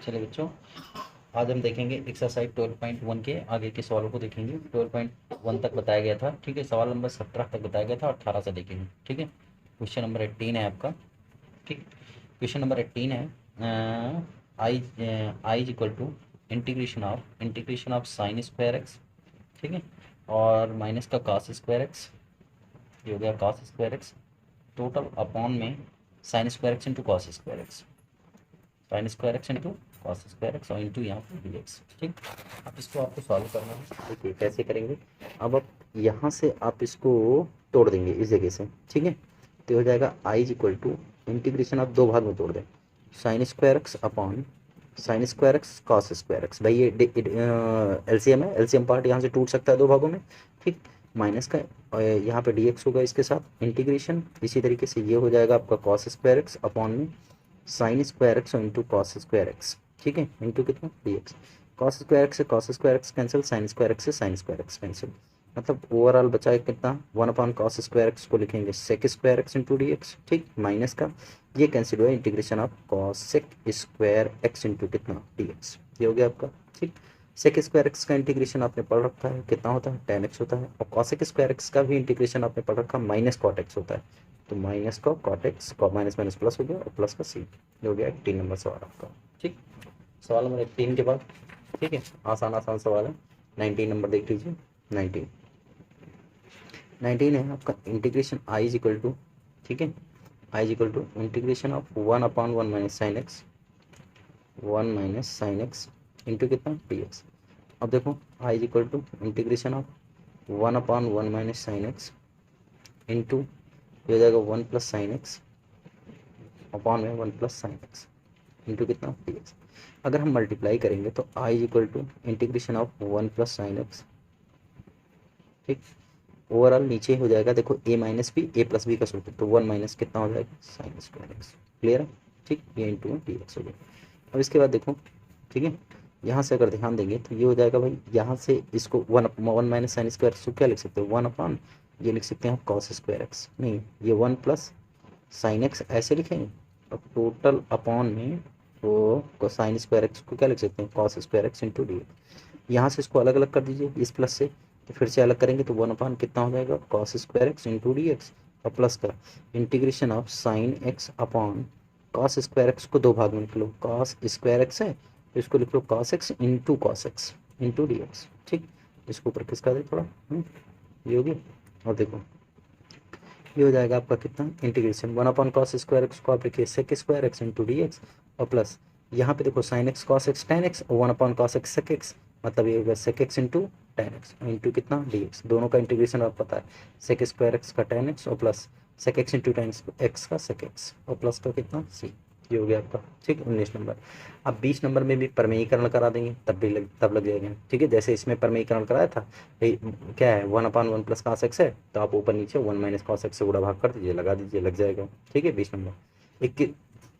चलिए बच्चों, आज हम देखेंगे एक्सरसाइज 12.1 के आगे के सवालों को देखेंगे। 12.1 तक बताया गया था, ठीक है। सवाल नंबर 17 तक बताया गया था और 18 से देखेंगे, ठीक है। क्वेश्चन नंबर 18 है आपका, ठीक। क्वेश्चन नंबर 18 है I I is equal to integration of sine square X, ठीक है, और माइनस का कॉस स्क्वायर एक्स, ये हो गया cos square X, total upon में sine square x into cos square X, sine square x into cos square X और into यहाँ पर डी एक्स, ठीक। अब इसको आपको सॉल्व करना है। देखिए कैसे करेंगे। अब आप यहाँ से आप इसको तोड़ देंगे इस जगह से, ठीक है। तो हो जाएगा आई इज इक्वल टू इंटीग्रेशन आप दो भाग में तोड़ दें, sign square X upon sine square x cos square x. भाई ये एलसीएम है, एलसीएम पार्ट यहाँ से टूट सकता है दो भागों में, ठीक। माइनस का और यहाँ पे डी एक्स होगा इसके साथ इंटीग्रेशन। इसी तरीके से ये हो जाएगा आपका कॉस स्क्वायर एक्स अपॉन में sine square x into cos square X, ठीक है, इंटू कितना D X. Cos square X से cos square x cancel, sine square X से साइन स्क्वायर एक्स कैंसिल, मतलब ओवरऑल बचा है कितना, one upon cos square X को लिखेंगे sec square x into D x, ठीक। माइनस का ये कैंसिल हुआ integration of cos sec square x into कितना डी एक्स, ये हो गया आपका, ठीक। सेक स्क्वायर एक्स का इंटीग्रेशन आपने पढ़ रखा है, कितना होता है टेन एक्स होता है, और कॉसेक स्क्वायर एक्स का भी इंटीग्रेशन आपने पढ़ रखा है माइनस कॉट एक्स होता है, तो माइनस का cot X, minus minus plus हो गया और प्लस का सी, ये हो गया 18 नंबर सवाल आपका, ठीक। सवाल नंबर 18 के बाद, ठीक है, आसान आसान सवाल है। 19 नंबर देख लीजिए। 19 है आपका integration I is equal to, ठीक है, I is equal to integration of 1/1 minus sine X, 1 minus sine X into कितना डी एक्स। अब देखो I is equal to integration of 1/1 minus sine X into ये हो जाएगा 1 प्लस साइन एक्स अपॉन में 1 plus sine X into कितना D X. अगर हम मल्टीप्लाई करेंगे तो I is equal to integration of 1 plus sine X, ठीक। ओवरऑल नीचे हो जाएगा, देखो A minus B A plus B का सूत्र, तो 1 माइनस कितना हो जाएगा साइन स्क्वायर एक्स, क्लियर है, ठीक। ये इंटू डी एक्स हो गया। अब इसके बाद देखो, ठीक है, यहाँ से अगर ध्यान देंगे तो ये हो जाएगा भाई, यहाँ से इसको 1 माइनस साइन स्क्वायर एक्स को क्या लिख सकते हो 1 अपॉन, ये लिख सकते हैं कॉस स्क्वायर एक्स, नहीं ये 1 प्लस साइन एक्स ऐसे लिखेंगे, और टोटल अपॉन में वो साइन स्क्वायर एक्स को क्या लिख सकते हैं cos square x into D x. यहाँ से इसको अलग अलग कर दीजिए इस प्लस से, तो फिर से अलग करेंगे तो 1 अपॉन कितना हो जाएगा cos square x into D X, और प्लस का integration of sine x upon cos square X को दो भाग में लिख लो, कॉस स्क्वायर एक्स है तो इसको लिख लो cos x into cos x into D x, ठीक। इसको ऊपर किसका दे थोड़ा, ये हो गया। और देखो ये हो जाएगा आपका कितना integration 1 upon cos square X को आप लिखिए sec square x into D X, और प्लस यहाँ पे देखो sine X cos X tan X और 1 upon cos X sec X, मतलब ये हो गया sec x into tan X into कितना डी एक्स। दोनों का इंटीग्रेशन आप पता है, सेक स्क्वायर एक्स का टेन एक्स और plus sec x into tan x का सेक एक्स और प्लस का कितना सी, ये हो गया आपका, ठीक। 19 नंबर। अब 20 नंबर में भी परमेयीकरण करा देंगे तब लग जाएगा, ठीक है। जैसे इसमें परमेयीकरण कराया था, क्या है 1/1 प्लस कॉस एक्स है, तो आप ऊपर नीचे 1 माइनस कॉस एक्स से गुणा भाग कर दीजिए, लगा दीजिए, लग जाएगा, ठीक है। 20 नंबर।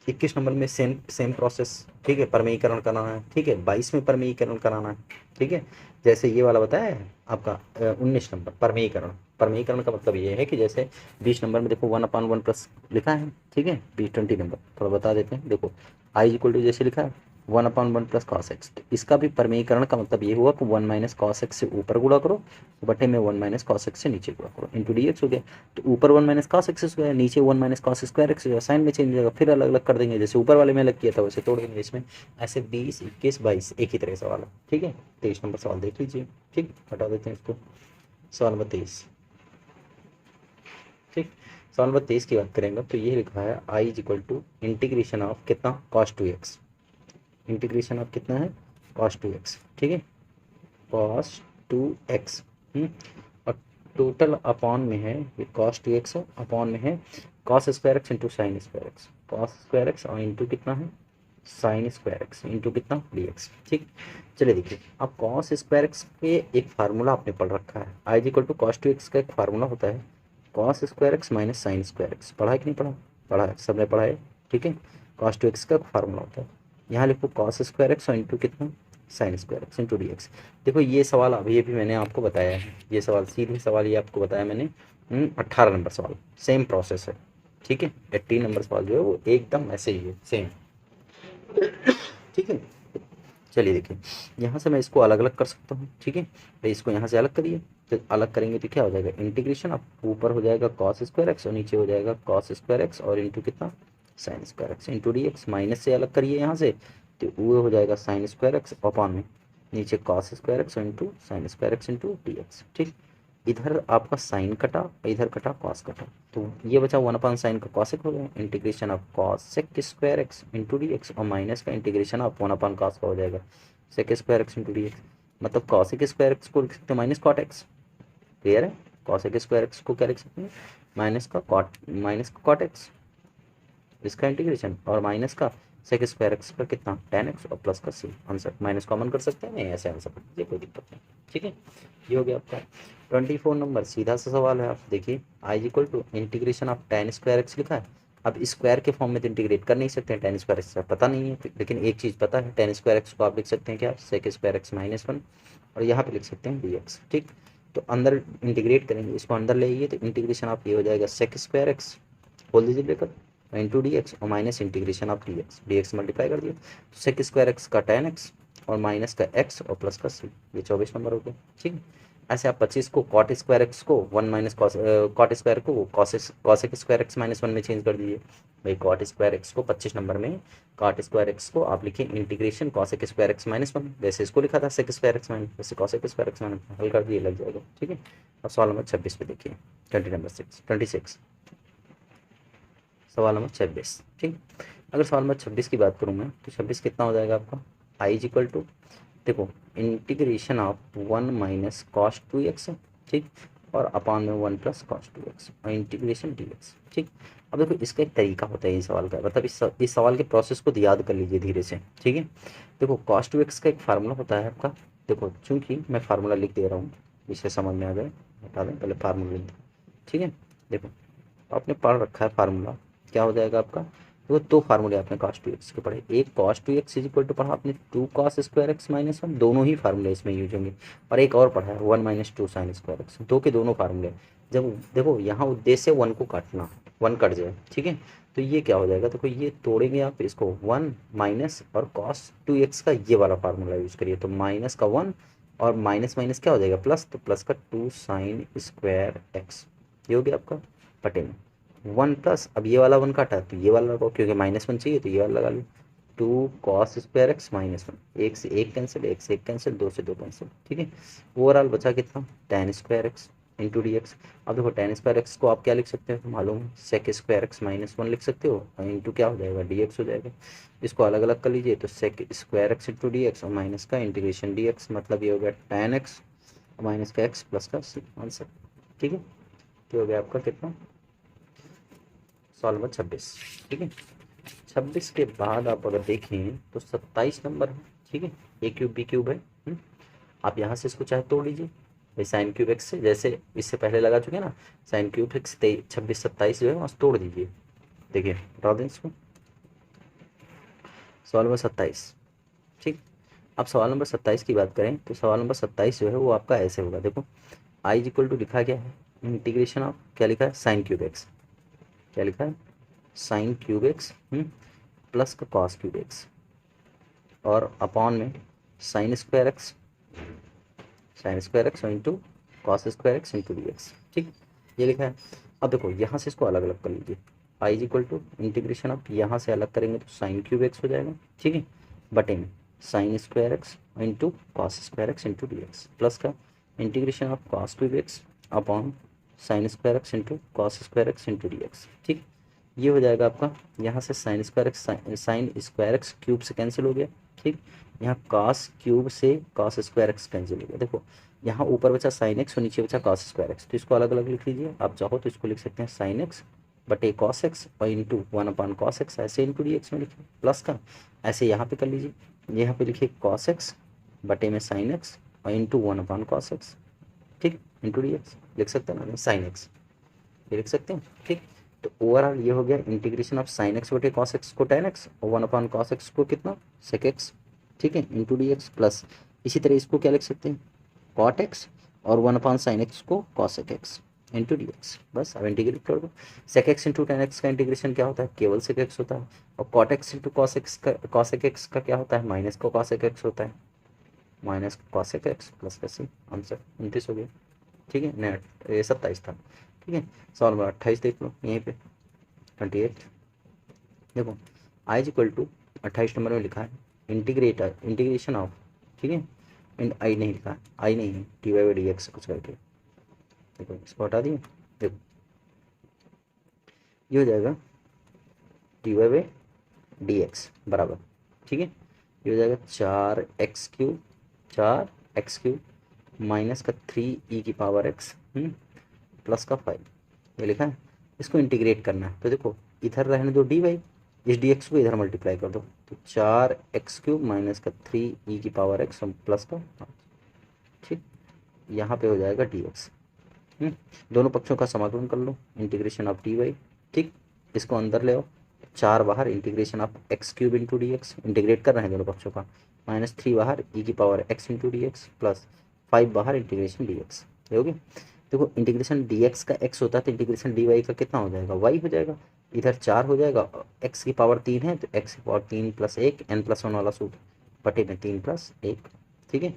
21 नंबर में सेम सेम प्रोसेस, ठीक है, परमेयीकरण कराना है, ठीक है। 22 में परमेयीकरण कराना है, ठीक है। जैसे ये वाला बताया है आपका 19 नंबर परमेयीकरण। परमेयीकरण का मतलब ये है कि जैसे 20 नंबर में देखो 1/1 प्लस लिखा है, ठीक है। 20 नंबर थोड़ा बता देते हैं, देखो आई इक्वल टू जैसे लिखा है 1/1 प्लस कॉस एक्स, तो इसका भी परमेयीकरण का मतलब ये हुआ कि 1 माइनस कॉस एक्स से ऊपर गुणा करो, बटे में 1 माइनस कॉस एक्स से नीचे गुणा करो इंटू डी एक्स हो गया। तो ऊपर 1 माइनस कॉस एक्स हो गया, नीचे 1 माइनस कॉस स्क्वायर एक्स हो गया, साइन में चेंज हो जाएगा, फिर अलग अलग कर देंगे, जैसे ऊपर वाले में अलग किया था वैसे तोड़ देंगे इसमें। ऐसे 20, 21, 22 एक ही तरह सवाल है, ठीक है। 23 नंबर सवाल देख लीजिए, ठीक, हटा देते हैं इसको। सवाल नंबर 23, ठीक। सवाल नंबर 23 की बात करेंगे तो ये लिखा है I is equal to integration of कितना कॉस 2x, इंटीग्रेशन ऑफ कितना है cos 2x, ठीक है, cos 2x, और टोटल अपॉन में है ये cos 2x है, अपॉन में है cos square x into sine square x, cos square X और इंटू कितना है साइन स्क्वायर एक्स इंटू कितना dx, ठीक। चलिए देखिए, अब cos स्क्वायर एक्स के एक फार्मूला आपने पढ़ रखा है, I is equal to cos 2x का एक फार्मूला होता है cos square x minus sine square x. पढ़ा है कि नहीं पढ़ा, पढ़ा है, सबने पढ़ा है, ठीक है। cos 2x का फार्मूला होता है, यहाँ लिखो cos स्क्वायर एक्स और इंटू कितना sign square x into D x. देखो ये सवाल अभी अभी मैंने आपको बताया है, ये सवाल सीधे सवाल ये आपको बताया मैंने 18 नंबर सवाल, सेम प्रोसेस है, ठीक है। 18 नंबर सवाल जो है वो एकदम ऐसे ही है सेम। ठीक है। चलिए देखिए, यहाँ से मैं इसको अलग अलग कर सकता हूँ, ठीक है। तो इसको यहाँ से अलग करिए, तो अलग करेंगे तो क्या हो जाएगा, इंटीग्रेशन अब ऊपर हो जाएगा कॉस स्क्वायर एक्स और नीचे हो जाएगा कॉस स्क्वायर एक्स और इंटू कितना, sign square x into D x. Minus से अलग करिए यहाँ से, तो वो हो जाएगा साइन स्क्वायर एक्स अपॉन में नीचे cos square x into sine square x into D x, ठीक। इधर आपका साइन कटा, इधर कटा कॉस कटा, तो ये बचा 1/sin का कॉसेक हो गया, integration of cosec square x into D X और माइनस का इंटीग्रेशन ऑफ 1/cos का हो जाएगा sec square x into D X. मतलब कॉसेक स्क्वायर एक्स को लिख सकते हैं माइनस कॉट एक्स, क्लियर है। कॉसेक स्क्वायर एक्स को क्या लिख सकते हैं, माइनस का कॉट एक्स, इसका इंटीग्रेशन और माइनस का सेक स्क्वायर एक्स का कितना tan एक्स और प्लस का सी। आंसर माइनस कॉमन कर सकते हैं, नहीं ऐसे आंसर कर दीजिए, कोई दिक्कत नहीं, ठीक है। ये हो गया आपका 24 नंबर। सीधा सा सवाल है, आप देखिए I is equal to integration of tan square x लिखा है। अब स्क्वायर के फॉर्म में तो इंटीग्रेट कर नहीं सकते हैं, tan स्क्वायर एक्स पता नहीं है, लेकिन एक चीज़ पता है, tan स्क्वायर एक्स को आप लिख सकते हैं क्या, सेक स्क्वायर एक्स -1 और यहाँ पे लिख सकते हैं डी एक्स, ठीक। तो अंदर इंटीग्रेट करेंगे, इसको अंदर ले आइए तो इंटीग्रेशन आप ये हो जाएगा सेक स्क्वायर एक्स बोल दीजिए ब्रेकर इंटू डी एक्स और minus integration of D x multiply कर दिया, तो सेक स्क्वायर एक्स का tan एक्स और माइनस का एक्स और प्लस का सी, ये 24 नंबर हो गया, ठीक है। ऐसे आप 25 को कॉट स्क्वायर एक्स को 1 माइनस कॉट स्क्वायर को कॉसेक स्क्वायर एक्स -1 में चेंज कर दीजिए भाई। कॉट स्क्वायर एक्स को 25 नंबर में कॉट स्क्वायर एक्स को आप लिखिए इंटीग्रेशन कॉसेक स्क्वायर एक्स -1, जैसे इसको लिखा था सेक स्क्वायर एक्स माइनस, वैसे कॉसेक स्क्वायर एक्स माइनस हल कर दिए, लग जाएगा, ठीक है। अब सवाल नंबर 26 पे देखिए, 26 सवाल नंबर 26, ठीक। अगर सवाल नंबर 26 की बात करूँ मैं, तो 26 कितना हो जाएगा आपका, आई इज इक्वल टू, देखो integration of 1 minus cos 2x, ठीक, और अपॉन में 1 प्लस कॉस 2x और इंटीग्रेशन dx, ठीक। अब देखो इसका एक तरीका होता है इस सवाल का, मतलब इस सवाल के प्रोसेस को याद कर लीजिए धीरे से, ठीक है। देखो कॉस 2x का एक फार्मूला होता है आपका, देखो चूंकि मैं फार्मूला लिख दे रहा हूँ, इसे समझ में आ जाए, बता दें पहले फार्मूला लिख दें, ठीक है। देखो आपने पढ़ रखा है फार्मूला, क्या हो जाएगा आपका, तो दो फार्मूले आपने cos 2x के पढ़े, एक cos 2x is equal to पढ़ा आपने 2 cos स्क्वायर एक्स -1, दोनों ही फार्मूले इसमें यूज होंगे, और एक और पढ़ा है 1 माइनस 2 साइन स्क्वायर एक्स, दो के दोनों फार्मूले। जब देखो यहाँ उद्देश्य 1 को काटना, 1 कट जाए, ठीक है, तो ये क्या हो जाएगा, देखो ये तोड़ेंगे आप इसको 1 माइनस और cos 2x का ये वाला फार्मूला यूज करिए, तो माइनस का 1 और माइनस माइनस क्या हो जाएगा प्लस, तो प्लस का 2 साइन स्क्वायर एक्स, ये हो गया आपका पटे में 1 प्लस, अब ये वाला 1 काटा तो ये वाला लगाओ, क्योंकि -1 चाहिए तो ये वाला लगा लो, 2 cos स्क्वायर एक्स -1, एक से एक कैंसिल, एक से एक कैंसिल, दो से दो कैंसिल, ठीक है। ओवरऑल बचा कितना, tan square x into D X. अब देखो tan स्क्वायर एक्स को आप क्या लिख सकते हो, मालूम है सेक स्क्वायर एक्स -1 लिख सकते हो और इंटू क्या हो जाएगा डी एक्स हो जाएगा। इसको अलग अलग कर लीजिए, तो sec square x into D X और माइनस का इंटीग्रेशन डी एक्स, मतलब ये हो गया tan एक्स और माइनस का एक्स प्लस का सी, आंसर, ठीक है। तो हो गया आपका कितना, सवाल नंबर 26, ठीक है। 26 के बाद आप अगर देखें तो 27 नंबर है, ठीक है। ए क्यूब बी क्यूब है, आप यहाँ से इसको चाहे तोड़ लीजिए भाई, साइन क्यूब एक्स से, जैसे इससे पहले लगा चुके ना, साइन क्यूब एक्स 26 27 जो है वहाँ से तोड़ दीजिए, देखिए हटा दें इसको, सवाल नंबर 27, ठीक। अब सवाल नंबर 27 की बात करें तो सवाल नंबर 27 जो है वो आपका ऐसे होगा, देखो आई इज इक्वल टू लिखा क्या है, इंटीग्रेशन ऑफ क्या लिखा है, साइन क्यूब एक्स, क्या लिखा है, साइन क्यूब एक्स प्लस का कॉस क्यूब एक्स और अपॉन में sine square x into cos square x into D x, ठीक, ये लिखा है। अब देखो यहाँ से इसको अलग अलग कर लीजिए, आई इज इक्वल टू इंटीग्रेशन आप यहाँ से अलग करेंगे तो साइन क्यूब एक्स हो जाएगा, ठीक है, बटे में sine square x into cos square x into D x plus का integration of cos cube x upon sine square x into cos square x into D x, ठीक। ये हो जाएगा आपका, यहाँ से साइन स्क्वायर एक्स क्यूब से cancel हो गया, ठीक। यहाँ कॉस क्यूब से कॉस स्क्वायर एक्स कैंसिल हो गया, देखो यहाँ ऊपर बचा साइन एक्स और नीचे बचा कॉस स्क्वायर एक्स, तो इसको अलग अलग लिख लीजिए, आप चाहो तो इसको लिख सकते हैं साइन एक्स बटे कॉस एक्स और इंटू 1/cos एक्स, ऐसे इंटू डी एक्स में लिखिए प्लस का, ऐसे यहाँ पे कर लीजिए, यहाँ पे लिखिए कॉस एक्स बटे में साइन एक्स और इंटू 1/cos एक्स, ठीक, इंटू डी एक्स लिख सकते हैं ना, साइन एक्स ये लिख सकते हैं, ठीक। तो ओवरऑल ये हो गया इंटीग्रेशन ऑफ साइन एक्स बटे कॉस एक्स को tan एक्स और 1/cos एक्स को कितना सेक एक्स, ठीक है, इंटू डी एक्स प्लस, इसी तरह इसको क्या लिख सकते हैं कॉट एक्स और 1/sin एक्स को cosec x, into D x, बस अब इंटीग्रेट कर दो। Sec x into tan x का इंटीग्रेशन क्या होता है, केवल सेक एक्स होता है। और cot x into cos x का, कॉसेक एक्स का क्या होता है, माइनस को कॉसेक एक्स होता है, माइनस कॉसेक एक्स प्लस का सी, आंसर 29 हो गया। ठीक है, नेट ये 27 था। ठीक है, सवाल नंबर 28 देख लो यहीं पे, 28 देखो, I is equal to 28 number में लिखा है इंटीग्रेशन ऑफ, ठीक है, आई नहीं लिखा है, आई नहीं है, d y by d x कुछ करके, देखो इसको हटा दिए, देखो ये हो जाएगा d y by d x बराबर, ठीक है, ये हो जाएगा 4x³ 4x³ माइनस का 3 की पावर x प्लस का 5, ये लिखा है। इसको इंटीग्रेट करना है तो देखो इधर रहने दो डी वाई, इस डी एक्स को इधर मल्टीप्लाई कर दो, तो 4x³ माइनस का 3 की पावर एक्स प्लस का 5, ठीक, यहाँ पे हो जाएगा डी एक्स। दोनों पक्षों का समाकलन कर लो, इंटीग्रेशन ऑफ डी वाई, ठीक, इसको अंदर ले आओ, 4 बाहर, integration of x³ into D x, integrate कर रहे हैं दोनों पक्षों का, माइनस 3 बाहर, की power x into D x plus 5 बाहर, इंटीग्रेशन डी एक्स, ये हो गया। देखो इंटीग्रेशन डी एक्स का x होता है तो इंटीग्रेशन डी वाई का कितना हो जाएगा, y हो जाएगा, इधर 4 हो जाएगा, x की पावर 3 है तो x की पावर 3 प्लस 1, n+1 वाला सूत्र, बटे में 3 प्लस 1, ठीक है,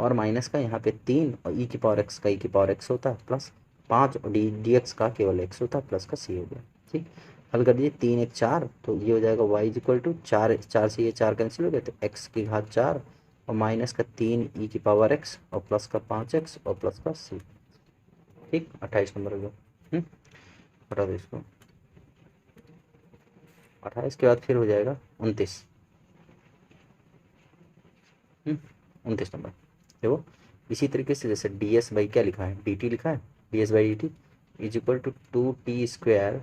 और माइनस का यहाँ पे 3 और की पावर x का की पावर x होता है प्लस 5 और डी एक्स का केवल x होता है प्लस का c हो गया, ठीक। हल कर दीजिए, 3 1 4, तो ये हो जाएगा y इज इक्वल टू 4, 4 से ये 4 कैंसिल हो गया तो x की घात 4 और माइनस का 3 की पावर x और प्लस का 5x और प्लस का c, ठीक, 28 नंबर हो गया। हटा दो इसको, 28 के बाद फिर हो जाएगा 29, 29 नंबर। देखो इसी तरीके से जैसे डी एस बाई क्या लिखा है, डी टी लिखा है, d s by d t is equal to 2t²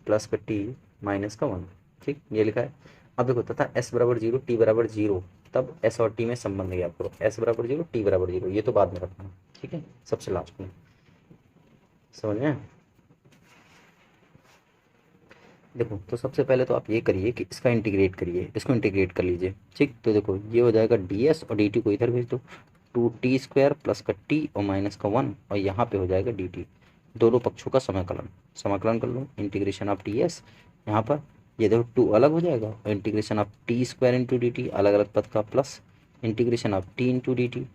plus का टी माइनस का 1, ठीक, ये लिखा है। अब देखो तथा s बराबर 0 t बराबर 0, तब s और t में संबंध ज्ञात करो, s बराबर 0 t बराबर 0, ये तो बाद में रखना, ठीक है, सबसे लास्ट में, समझ में। देखो तो सबसे पहले तो आप ये करिए कि इसका इंटीग्रेट करिए, इसको इंटीग्रेट कर लीजिए, ठीक, तो देखो ये हो जाएगा डी एस और डी टी को इधर भेज दो, 2t² प्लस का टी और माइनस का 1 और यहाँ पे हो जाएगा डी टी, दोनों पक्षों का समाकलन, समाकलन कर लो, इंटीग्रेशन ऑफ डी एस, यहाँ पर ये देखो 2 अलग हो जाएगा और integration of t² into D T अलग अलग पद का plus integration of t into D T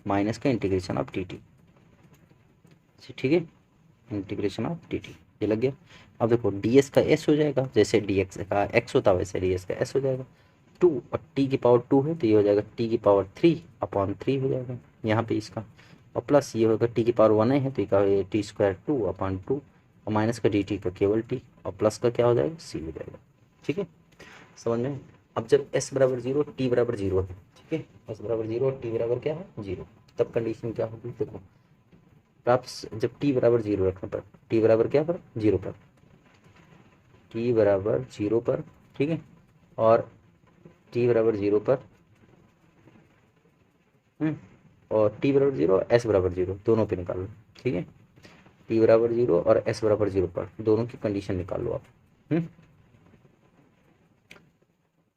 minus का इंटीग्रेशन ऑफ डी टी, ठीक है, इंटीग्रेशन ऑफ डी टी, ये लग गया। अब देखो डी एस का एस हो जाएगा, जैसे डी एक्स का एक्स होता है वैसे डी एस का एस हो जाएगा, 2 और टी की पावर 2 है तो ये हो जाएगा टी की पावर 3/3 हो जाएगा यहाँ पे इसका, और प्लस ये होगा टी की पावर 1 है तो ये t² 2/2 और माइनस का डी टी का केवल टी और प्लस का क्या हो जाएगा सी हो जाएगा, ठीक है, समझ में। अब जब s बराबर 0 t बराबर 0 है, ठीक है, s बराबर 0 टी बराबर क्या है 0, तब कंडीशन क्या होगी, देखो प्राप्त जब t बराबर 0 रखने पर, t बराबर क्या पर 0 पर, t बराबर 0 पर, ठीक है, और t बराबर 0 पर, और t बराबर 0 s बराबर 0 दोनों पे निकाल लो, ठीक है, t बराबर 0 और s बराबर 0 पर दोनों की कंडीशन निकाल लो आप,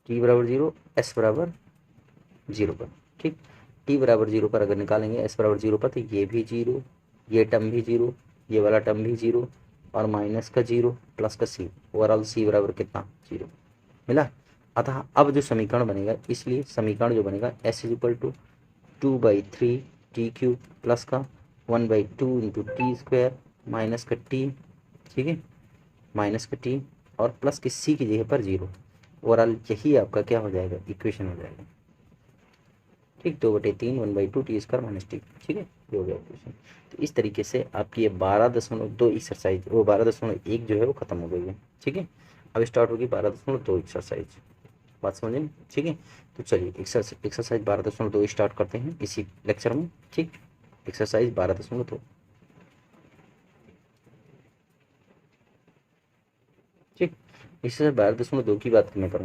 t बराबर 0 s बराबर 0 पर, ठीक, t बराबर 0 पर अगर निकालेंगे s बराबर 0 पर तो ये भी 0, ये टर्म भी 0, ये वाला टर्म भी 0 और माइनस का 0 प्लस का c, ओवरऑल c बराबर कितना 0 मिला। अतः अब जो समीकरण बनेगा, इसलिए समीकरण जो बनेगा s is equal to 2/3t³ plus का 1/2 इंटू t² माइनस का t, ठीक है, माइनस का t और प्लस के c की जगह पर 0, ओवरऑल यही आपका क्या हो जाएगा इक्वेशन हो जाएगा, ठीक, 2/3 1/2t² माइनस टी, ठीक है, ये हो गया इक्वेशन। तो इस तरीके से आपकी ये 12.2 एक्सरसाइज, वो 12.1 जो है वो खत्म हो गई है, ठीक है, अब स्टार्ट होगी 12.2 एक्सरसाइज, बात समझ में, ठीक है। तो चलिए एक्सरसाइज 12.2 स्टार्ट करते हैं इसी लेक्चर में, ठीक, एक्सरसाइज 12.2, ठीक, एक्सरसाइज 12.2 की बात करने पर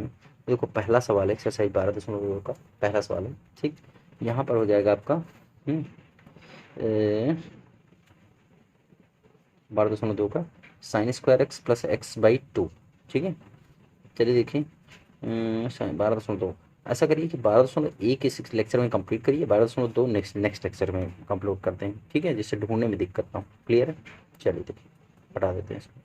देखो पहला सवाल है एक्सरसाइज 12.2 का, पहला सवाल है, ठीक, यहाँ पर हो जाएगा आपका 12.2 का sin² x प्लस x/2, ठीक है, चलिए देखिए 12.2, ऐसा करिए कि 12.1 इस लेक्चर में कंप्लीट करिए, 12.2 नेक्स्ट लेक्चर में कंप्लीट करते हैं, ठीक है, जिससे ढूंढने में दिक्कत ना हो, क्लियर है। चलिए देखिए हटा देते हैं इसको।